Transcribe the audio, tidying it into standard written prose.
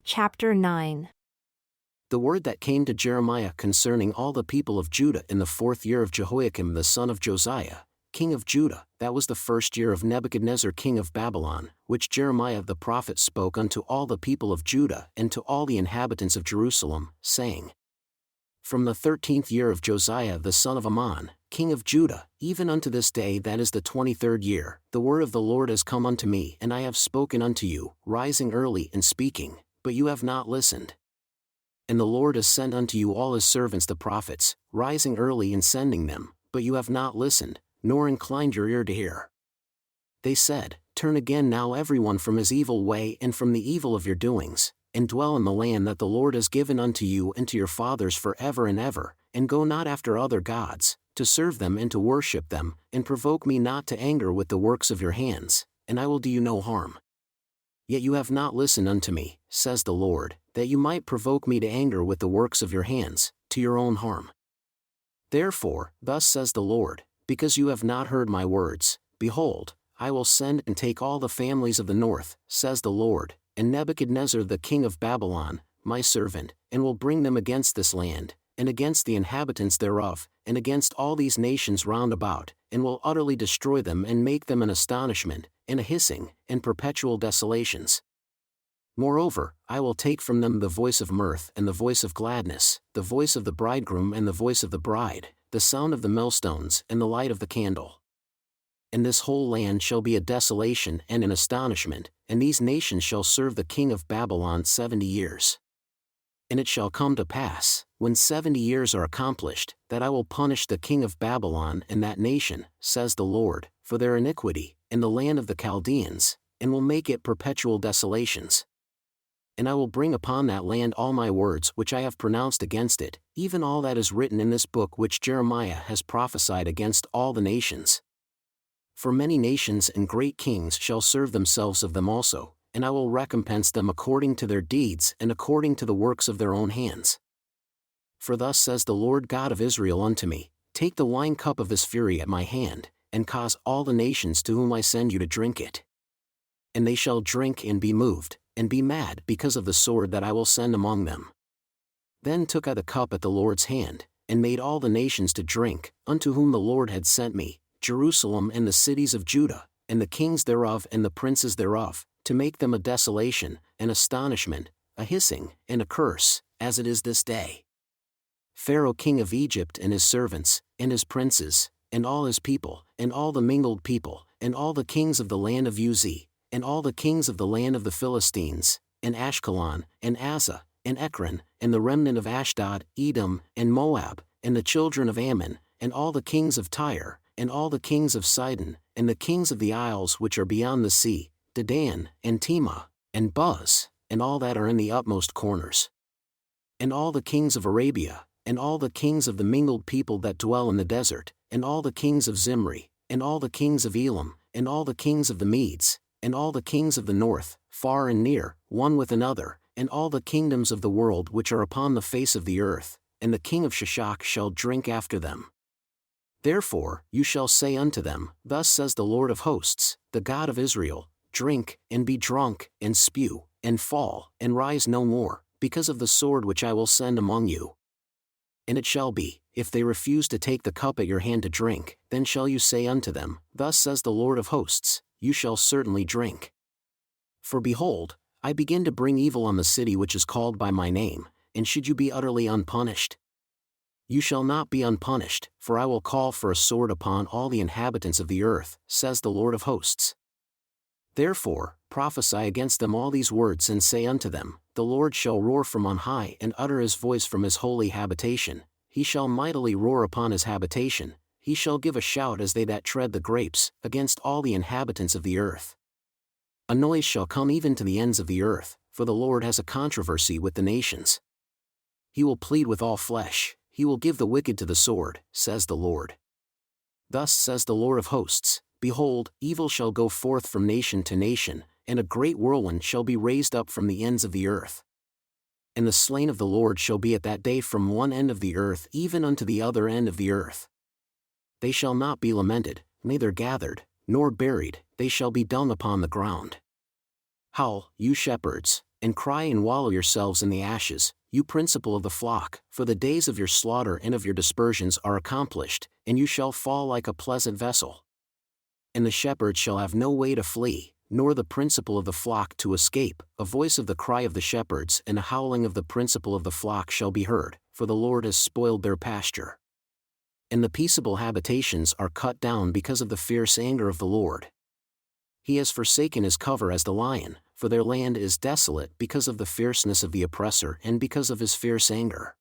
Chapter 9. The word that came to Jeremiah concerning all the people of Judah in the 4th year of Jehoiakim the son of Josiah, king of Judah, that was the 1st year of Nebuchadnezzar king of Babylon, which Jeremiah the prophet spoke unto all the people of Judah and to all the inhabitants of Jerusalem, saying, From the 13th year of Josiah the son of Ammon, king of Judah, even unto this day that is the 23rd year, the word of the Lord has come unto me, and I have spoken unto you, rising early and speaking, but you have not listened. And the Lord has sent unto you all his servants the prophets, rising early and sending them, but you have not listened, nor inclined your ear to hear. They said, Turn again now every one from his evil way and from the evil of your doings, and dwell in the land that the Lord has given unto you and to your fathers for ever and ever, and go not after other gods, to serve them and to worship them, and provoke me not to anger with the works of your hands, and I will do you no harm. Yet you have not listened unto me, says the Lord, that you might provoke me to anger with the works of your hands, to your own harm. Therefore, thus says the Lord, because you have not heard my words, behold, I will send and take all the families of the north, says the Lord, and Nebuchadnezzar the king of Babylon, my servant, and will bring them against this land, and against the inhabitants thereof, and against all these nations round about, and will utterly destroy them and make them an astonishment, and a hissing, and perpetual desolations. Moreover, I will take from them the voice of mirth and the voice of gladness, the voice of the bridegroom and the voice of the bride, the sound of the millstones and the light of the candle. And this whole land shall be a desolation and an astonishment, and these nations shall serve the king of Babylon 70 years. And it shall come to pass, when 70 years are accomplished, that I will punish the king of Babylon and that nation, says the Lord, for their iniquity, in the land of the Chaldeans, and will make it perpetual desolations. And I will bring upon that land all my words which I have pronounced against it, even all that is written in this book which Jeremiah has prophesied against all the nations. For many nations and great kings shall serve themselves of them also, and I will recompense them according to their deeds and according to the works of their own hands. For thus says the Lord God of Israel unto me, Take the wine cup of this fury at my hand, and cause all the nations to whom I send you to drink it. And they shall drink and be moved, and be mad because of the sword that I will send among them. Then took I the cup at the Lord's hand, and made all the nations to drink, unto whom the Lord had sent me, Jerusalem and the cities of Judah, and the kings thereof and the princes thereof, to make them a desolation, an astonishment, a hissing, and a curse, as it is this day. Pharaoh king of Egypt and his servants, and his princes, and all his people, and all the mingled people, and all the kings of the land of Uz, and all the kings of the land of the Philistines, and Ashkelon, and Azza, and Ekron, and the remnant of Ashdod, Edom, and Moab, and the children of Ammon, and all the kings of Tyre, and all the kings of Sidon, and the kings of the isles which are beyond the sea, Dedan, and Tema, and Buz, and all that are in the utmost corners. And all the kings of Arabia, and all the kings of the mingled people that dwell in the desert, and all the kings of Zimri, and all the kings of Elam, and all the kings of the Medes, and all the kings of the north, far and near, one with another, and all the kingdoms of the world which are upon the face of the earth, and the king of Sheshach shall drink after them. Therefore, you shall say unto them, Thus says the Lord of hosts, the God of Israel, Drink, and be drunk, and spew, and fall, and rise no more, because of the sword which I will send among you. And it shall be, if they refuse to take the cup at your hand to drink, then shall you say unto them, Thus says the Lord of hosts, You shall certainly drink. For behold, I begin to bring evil on the city which is called by my name, and should you be utterly unpunished? You shall not be unpunished, for I will call for a sword upon all the inhabitants of the earth, says the Lord of hosts. Therefore, prophesy against them all these words and say unto them, The Lord shall roar from on high and utter his voice from his holy habitation, he shall mightily roar upon his habitation, he shall give a shout as they that tread the grapes, against all the inhabitants of the earth. A noise shall come even to the ends of the earth, for the Lord has a controversy with the nations. He will plead with all flesh, he will give the wicked to the sword, says the Lord. Thus says the Lord of hosts, Behold, evil shall go forth from nation to nation, and a great whirlwind shall be raised up from the ends of the earth. And the slain of the Lord shall be at that day from one end of the earth even unto the other end of the earth. They shall not be lamented, neither gathered, nor buried, they shall be dung upon the ground. Howl, you shepherds, and cry and wallow yourselves in the ashes, you principal of the flock, for the days of your slaughter and of your dispersions are accomplished, and you shall fall like a pleasant vessel. And the shepherd shall have no way to flee, nor the principal of the flock to escape. A voice of the cry of the shepherds and a howling of the principal of the flock shall be heard, for the Lord has spoiled their pasture. And the peaceable habitations are cut down because of the fierce anger of the Lord. He has forsaken his cover as the lion, for their land is desolate because of the fierceness of the oppressor and because of his fierce anger.